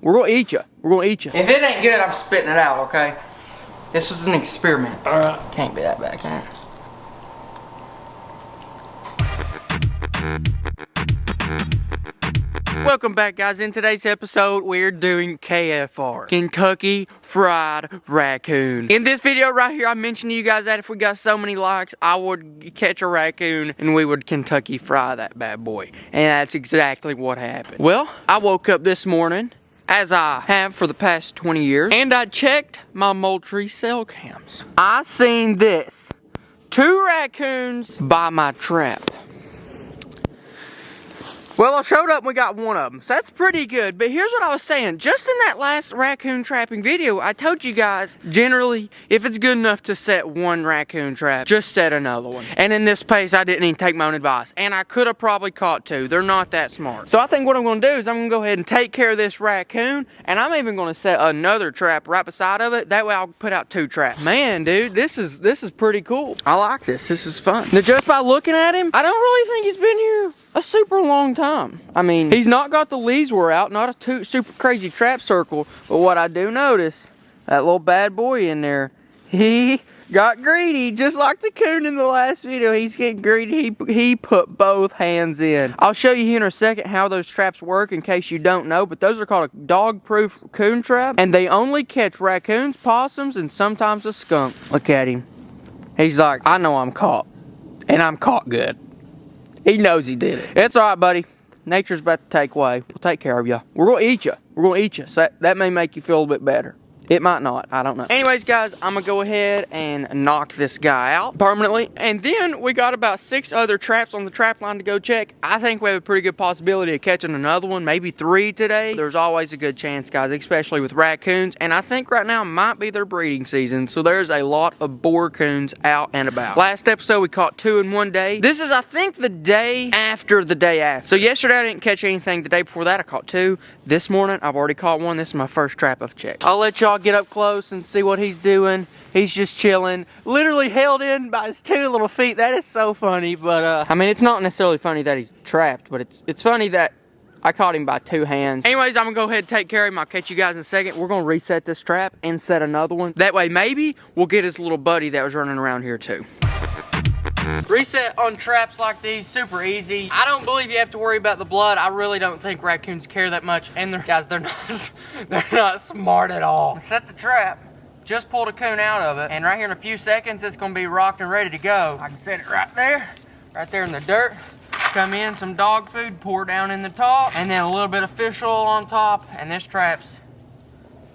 We're gonna eat you. We're gonna eat you. If it ain't good, I'm spitting it out, okay? This was an experiment. Can't be that bad, can it? Welcome back, guys. In today's episode, we're doing KFR, Kentucky Fried Raccoon. In this video right here, I mentioned to you guys that if we got so many likes, I would catch a raccoon and we would Kentucky fry that bad boy. And that's exactly what happened. Well, I woke up this morning, as I have for the past 20 years, and I checked my Moultrie cell cams. I seen this. 2 raccoons by my trap. Well, I showed up and we got one of them, so that's pretty good. But here's what I was saying. Just in that last raccoon trapping video, I told you guys, generally, if it's good enough to set one raccoon trap, just set another one. And in this case, I didn't even take my own advice. And I could have probably caught 2. They're not that smart. So I think what I'm going to do is I'm going to go ahead and take care of this raccoon. And I'm even going to set another trap right beside of it. That way I'll put out 2 traps. Man, dude, this is pretty cool. I like this. This is fun. Now, just by looking at him, I don't really think he's been here a super long time. I mean, he's not got the leaves wore out, not a super crazy trap circle, but what I do notice, that little bad boy in there, he got greedy, just like the coon in the last video. He's getting greedy. He put both hands in. I'll show you here in a second how those traps work in case you don't know, but those are called a dog-proof coon trap, and they only catch raccoons, possums, and sometimes a skunk. Look at him. He's like, I know I'm caught, and I'm caught good. He knows he did it. It's all right, buddy. Nature's about to take away. We'll take care of you. We're going to eat you. We're going to eat you. So that may make you feel a little bit better. It might not. I don't know. Anyways, guys, I'm going to go ahead and knock this guy out permanently. And then we got about 6 other traps on the trap line to go check. I think we have a pretty good possibility of catching another one, maybe 3 today. There's always a good chance, guys, especially with raccoons. And I think right now might be their breeding season. So there's a lot of boar coons out and about. Last episode, we caught 2 in one day. This is, I think, the day after the day after. So yesterday, I didn't catch anything. The day before that, I caught 2. This morning, I've already caught 1. This is my first trap I've checked. I'll let y'all get up close and see what he's doing. He's just chilling, literally held in by his 2 little feet. That is so funny, but I mean, it's not necessarily funny that he's trapped, but it's funny that I caught him by 2 hands. Anyways, I'm gonna go ahead and take care of him. I'll catch you guys in a second. We're gonna reset this trap and set another one. That way, maybe we'll get his little buddy that was running around here too. Reset on traps like these, super easy. I don't believe you have to worry about the blood. I really don't think raccoons care that much. And they're not smart at all. Set the trap. Just pulled a coon out of it. And right here in a few seconds, it's gonna be rocked and ready to go. I can set it right there in the dirt. Come in, some dog food, pour down in the top, and then a little bit of fish oil on top, and this trap's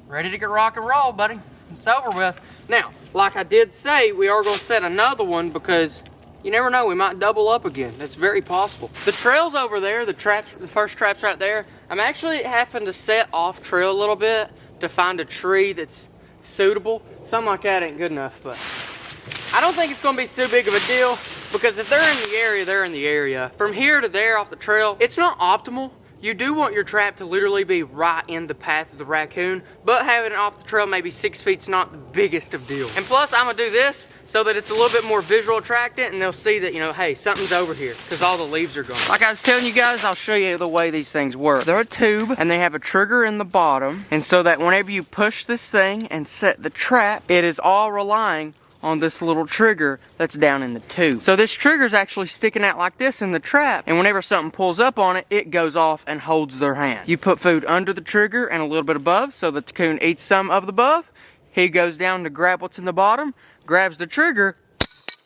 ready to get rock and roll, buddy. It's over with. Now, like I did say, we are gonna set another one because you never know, we might double up again. That's very possible. The trail's over there, the first trap's right there. I'm actually having to set off trail a little bit to find a tree that's suitable. Something like that ain't good enough, but I don't think it's gonna be so big of a deal because if they're in the area, they're in the area. From here to there off the trail, it's not optimal. You do want your trap to literally be right in the path of the raccoon, but having it off the trail maybe 6 feet's not the biggest of deals. And plus, I'm gonna do this so that it's a little bit more visual attractant and they'll see that, you know, hey, something's over here because all the leaves are gone. Like I was telling you guys, I'll show you the way these things work. They're a tube and they have a trigger in the bottom. And so that whenever you push this thing and set the trap, it is all relying on this little trigger that's down in the tube. So this trigger is actually sticking out like this in the trap, and whenever something pulls up on it, it goes off and holds their hand. You put food under the trigger and a little bit above so that the coon eats some of the above. He goes down to grab what's in the bottom, grabs the trigger,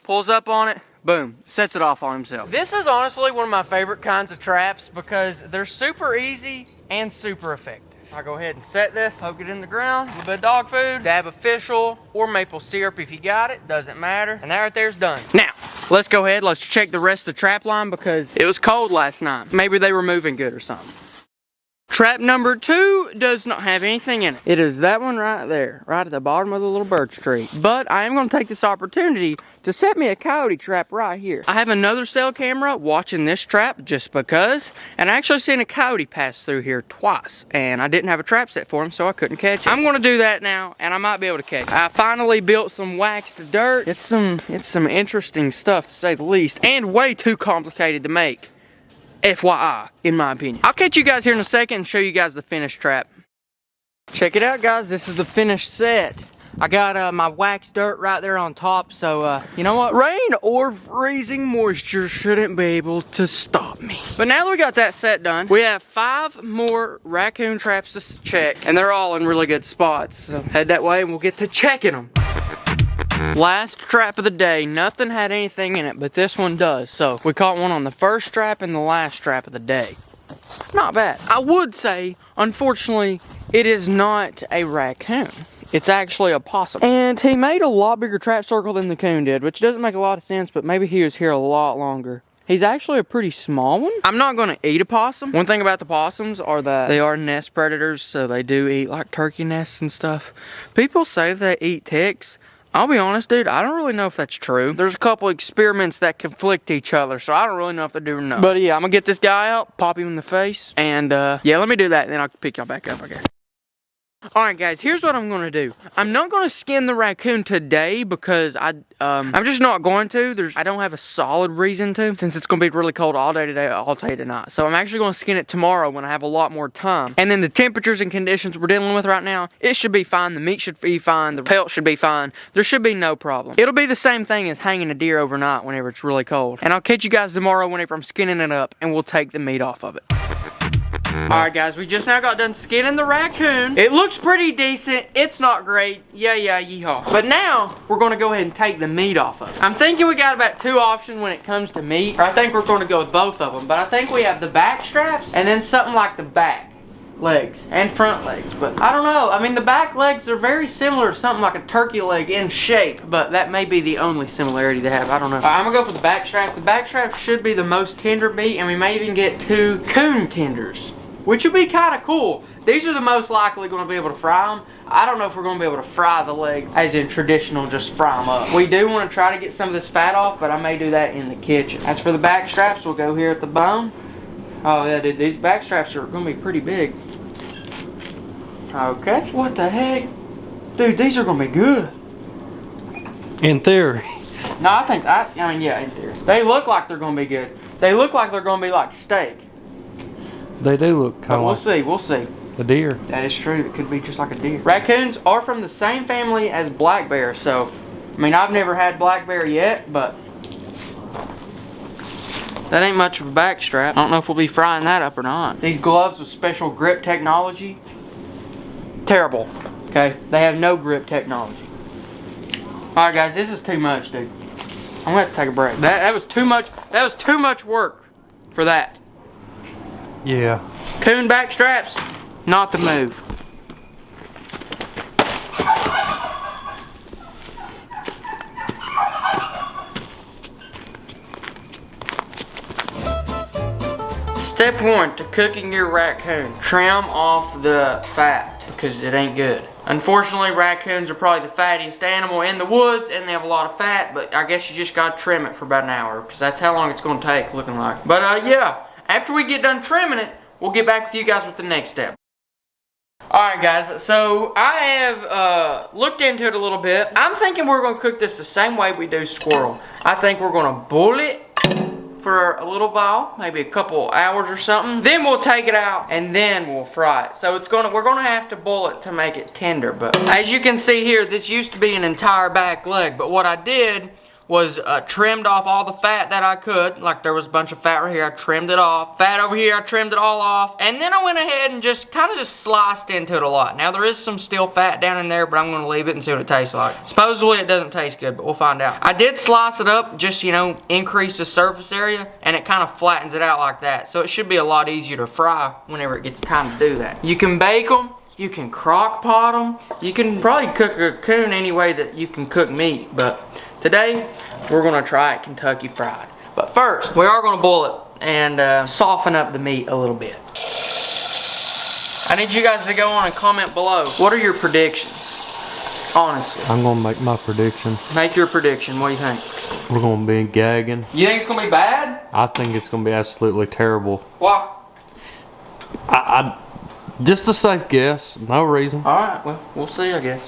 pulls up on it, boom, sets it off on himself. This is honestly one of my favorite kinds of traps because they're super easy and super effective. I'll go ahead and set this, poke it in the ground, a little bit of dog food, dab of fish oil or maple syrup if you got it, doesn't matter. And that right there's done. Now, let's go ahead, let's check the rest of the trap line because it was cold last night. Maybe they were moving good or something. Trap number 2 does not have anything in it. It is that one right there, right at the bottom of the little birch tree. But I am going to take this opportunity to set me a coyote trap right here. I have another cell camera watching this trap just because, and I actually seen a coyote pass through here twice, and I didn't have a trap set for him, so I couldn't catch it. I'm going to do that now, and I might be able to catch it. I finally built some waxed dirt. It's some interesting stuff to say the least, and way too complicated to make. FYI, in my opinion. I'll catch you guys here in a second and show you guys the finished trap. Check it out, guys. This is the finished set. I got my wax dirt right there on top, so you know what? Rain or freezing moisture shouldn't be able to stop me. But now that we got that set done, we have 5 more raccoon traps to check, and they're all in really good spots. So head that way and we'll get to checking them. Last trap of the day. Nothing had anything in it, but this one does. So we caught one on the first trap and the last trap of the day. Not bad. I would say, unfortunately, it is not a raccoon. It's actually a possum. And he made a lot bigger trap circle than the coon did, which doesn't make a lot of sense, but maybe he was here a lot longer. He's actually a pretty small one. I'm not gonna eat a possum. One thing about the possums are that they are nest predators, so they do eat like turkey nests and stuff. People say they eat ticks. I'll be honest, dude, I don't really know if that's true. There's a couple experiments that conflict each other, so I don't really know if they do or not. But yeah, I'm gonna get this guy out, pop him in the face, and yeah, let me do that, and then I'll pick y'all back up, I guess. Alright guys, here's what I'm gonna do. I'm not gonna skin the raccoon today because I'm just not going to. I don't have a solid reason to, since it's gonna be really cold all day today, all day tonight. So I'm actually gonna skin it tomorrow when I have a lot more time. And then the temperatures and conditions we're dealing with right now, it should be fine. The meat should be fine. The pelt should be fine. There should be no problem. It'll be the same thing as hanging a deer overnight whenever it's really cold. And I'll catch you guys tomorrow whenever I'm skinning it up, and we'll take the meat off of it. Alright guys, we just now got done skinning the raccoon. It looks pretty decent. It's not great. Yeah, yeehaw. But now, we're going to go ahead and take the meat off of it. I'm thinking we got about 2 options when it comes to meat. Or I think we're going to go with both of them. But I think we have the back straps and then something like the back legs and front legs. But I don't know. I mean, the back legs are very similar to something like a turkey leg in shape. But that may be the only similarity they have. I don't know. I'm going to go for the back straps. The back straps should be the most tender meat. And we may even get 2 coon tenders, which would be kind of cool. These are the most likely going to be able to fry them. I don't know if we're going to be able to fry the legs as in traditional, just fry them up. We do want to try to get some of this fat off, but I may do that in the kitchen. As for the back straps, we'll go here at the bone. Oh yeah, dude, these back straps are going to be pretty big. Okay, what the heck? Dude, these are going to be good. In theory. No, I mean, yeah, in theory. They look like they're going to be good. They look like they're going to be like steak. They do look kind of like we'll see. a deer. That is true. It could be just like a deer. Raccoons are from the same family as black bears, so I mean, I've never had black bear yet, but that ain't much of a back strap. I don't know if we'll be frying that up or not. These gloves with special grip technology, terrible. Okay, they have no grip technology. All right, guys, this is too much, dude. I'm gonna have to take a break. That was too much. That was too much work for that. Yeah. Coon back straps, not the move. Step 1 to cooking your raccoon. Trim off the fat because it ain't good. Unfortunately, raccoons are probably the fattiest animal in the woods and they have a lot of fat, but I guess you just gotta trim it for about an hour because that's how long it's gonna take, looking like. But yeah. After we get done trimming it, we'll get back with you guys with the next step. Alright guys, so I have looked into it a little bit. I'm thinking we're going to cook this the same way we do squirrel. I think we're going to boil it for a little while, maybe a couple hours or something. Then we'll take it out and then we'll fry it. So we're going to have to boil it to make it tender. But as you can see here, this used to be an entire back leg. But what I did was trimmed off all the fat that I could. Like there was a bunch of fat right here, I trimmed it off. Fat over here, I trimmed it all off. And then I went ahead and just kind of sliced into it a lot. Now there is some still fat down in there, but I'm gonna leave it and see what it tastes like. Supposedly it doesn't taste good, but we'll find out. I did slice it up, just, you know, increase the surface area, and it kind of flattens it out like that. So it should be a lot easier to fry whenever it gets time to do that. You can bake them, you can crock pot them, you can probably cook a coon any way that you can cook meat, but today, we're gonna try it Kentucky Fried. But first, we are gonna boil it and soften up the meat a little bit. I need you guys to go on and comment below. What are your predictions? Honestly. I'm gonna make my prediction. Make your prediction, what do you think? We're gonna be gagging. You think it's gonna be bad? I think it's gonna be absolutely terrible. Why? I just a safe guess, no reason. Alright, well, we'll see, I guess.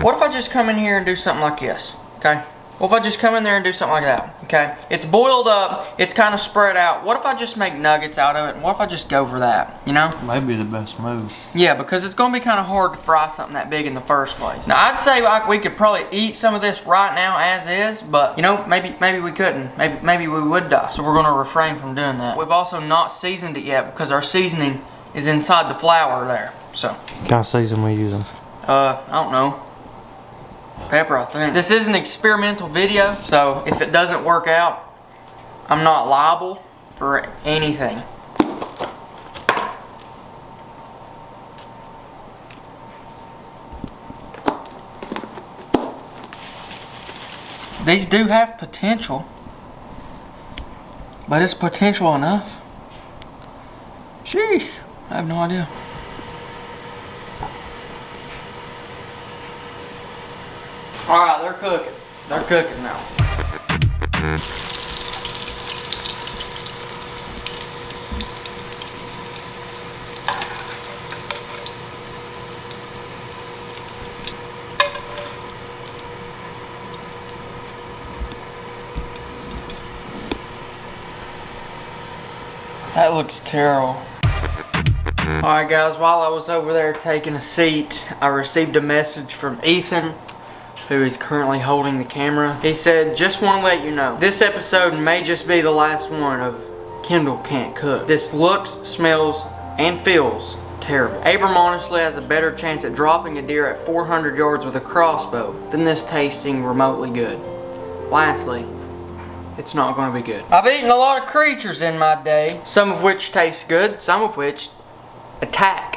What if I just come in here and do something like this, okay? What if I just come in there and do something like that, okay? It's boiled up, it's kind of spread out. What if I just make nuggets out of it? And what if I just go for that, you know? Maybe the best move. Yeah, because it's gonna be kind of hard to fry something that big in the first place. Now, I'd say like we could probably eat some of this right now as is, but you know, maybe we couldn't. Maybe we would die. So we're gonna refrain from doing that. We've also not seasoned it yet because our seasoning is inside the flour there, so. What kind of season we using? I don't know. Pepper, I think. This is an experimental video, so if it doesn't work out, I'm not liable for anything. These do have potential, but it's potential enough. Sheesh, I have no idea. Alright, they're cooking. They're cooking now. That looks terrible. Alright guys, while I was over there taking a seat, I received a message from Ethan, who is currently holding the camera. He said, just want to let you know, this episode may just be the last one of Kendall Can't Cook. This looks, smells, and feels terrible. Abram honestly has a better chance at dropping a deer at 400 yards with a crossbow than this tasting remotely good. Lastly, it's not going to be good. I've eaten a lot of creatures in my day, some of which taste good, some of which attack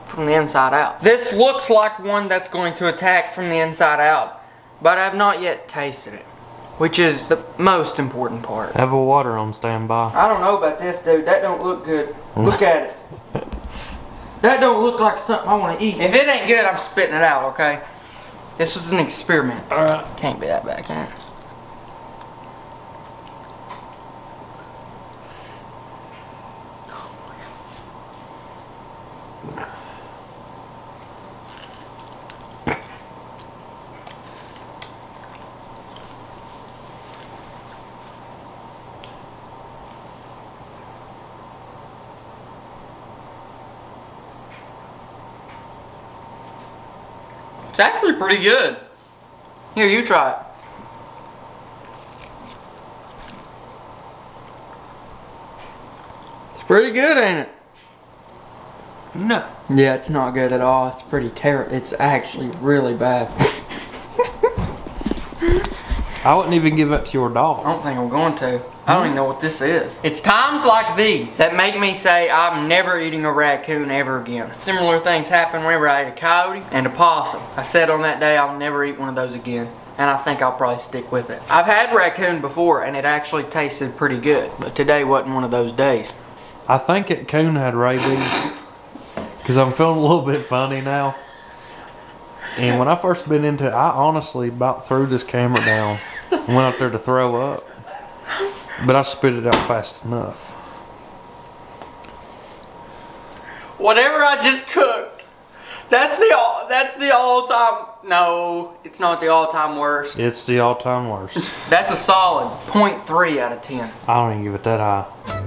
from the inside out. This looks like one that's going to attack from the inside out, but I've not yet tasted it, which is the most important part. Have a water on standby. I don't know about this, dude. That don't look good. Look at it. That don't look like something I want to eat. If it ain't good, I'm spitting it out, okay? This was an experiment. Can't be that bad, can it? It's actually pretty good. Here, you try it. It's pretty good, ain't it? No. Yeah, it's not good at all. It's pretty terrible. It's actually really bad. I wouldn't even give it to your dog. I don't think I'm going to. I don't even know what this is. It's times like these that make me say I'm never eating a raccoon ever again. Similar things happen whenever I ate a coyote and a possum. I said on that day I'll never eat one of those again, and I think I'll probably stick with it. I've had raccoon before and it actually tasted pretty good, but today wasn't one of those days. I think Coon had rabies, because I'm feeling a little bit funny now. And when I first been into it, I honestly about threw this camera down and went up there to throw up. But I spit it out fast enough. Whatever I just cooked, that's the all-time, no, it's not the all-time worst. It's the all-time worst. That's a solid 0.3 out of 10. I don't even give it that high.